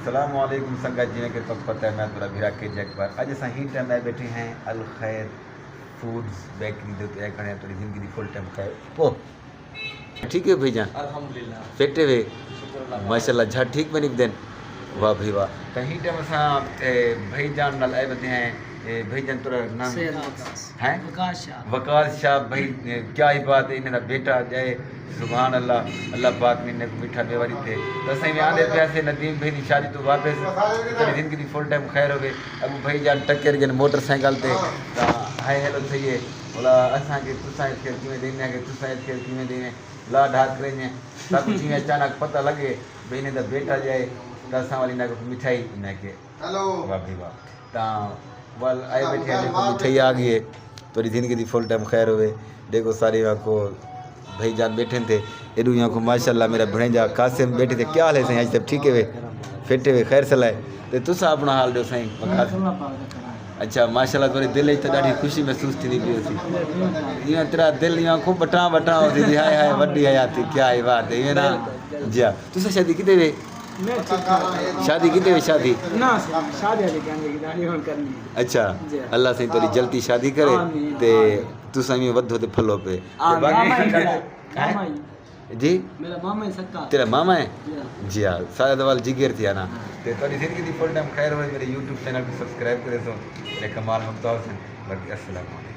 अस्सलामुअलैकुम संगत जी के तो पता है मैं थोड़ा भिरा के जैक पर आज असां ही टाइम में बैठे हैं अल खैर फूड्स बेकरी दे ते खड़े थोड़ी जिंदगी दी फुल टाइम खैर ओ ठीक है भईजान अल्हम्दुलिल्लाह फेटे वे शुक्र माशाल्लाह झट ठीक बनी देन वाह भाई वाह तो ही टाइम असां भईजान नाल आए बते हैं भईजान तोरा नाम है वकास शाह भाई क्या ही बात है इन्हें बेटा जाए सुभान अल्लाह अल्लाह पाक ने इन्हें मीठा बेवारी थे तो सही में आने पैसे नदीम भाई की शादी तो वापस तेरी जिंदगी फुल टाइम खैर हो गए अब भाई जान टक्कर जन मोटरसाइकिल ते हाय हेलो सही है बोला असा के तुसा इसके किमें देने के तुसा इसके किमें देने ला ढाक करें सब चीज अचानक पता लगे भाई ने दा बेटा जाए तो असा वाली ना मिठाई इन्हें के हेलो वाह भाई वाह ता वाल आए बैठे हैं देखो मिठाई आ गई है तेरी जिंदगी दी फुल टाइम खैर होवे देखो सारी को भाई जान बैठे थे एडू यहाँ को माशाल्लाह मेरा भणेजा कासिम बैठे थे क्या हाल है साईं आज सब ठीक है वे फिटे वे खैर सलाह तो तुसा अपना हाल दो साईं अच्छा माशाल्लाह तोरी दिल तो ॾाढी खुशी महसूस थी पई सी ये तेरा दिल यहाँ खूब बटा बटा होती थी हाय हाय वड्डी हयाती क्या ही बात है ये ना जी हाँ तुसा शादी किते वे शादी किते वे शादी ना शादी वाली करनी अच्छा अल्लाह से तोरी जल्दी शादी करे ते तुसा में वधो ते फलो पे जी मेरा मामा है सक्का तेरा मामा है जी हाँ सारा दवाल जिगर थी ना ते तोरी जिंदगी दी फुल टाइम खैर हो मेरे YouTube चैनल को सब्सक्राइब करे सो मेरे कमाल मुमताज बाकी अस्सलाम वालेकुम।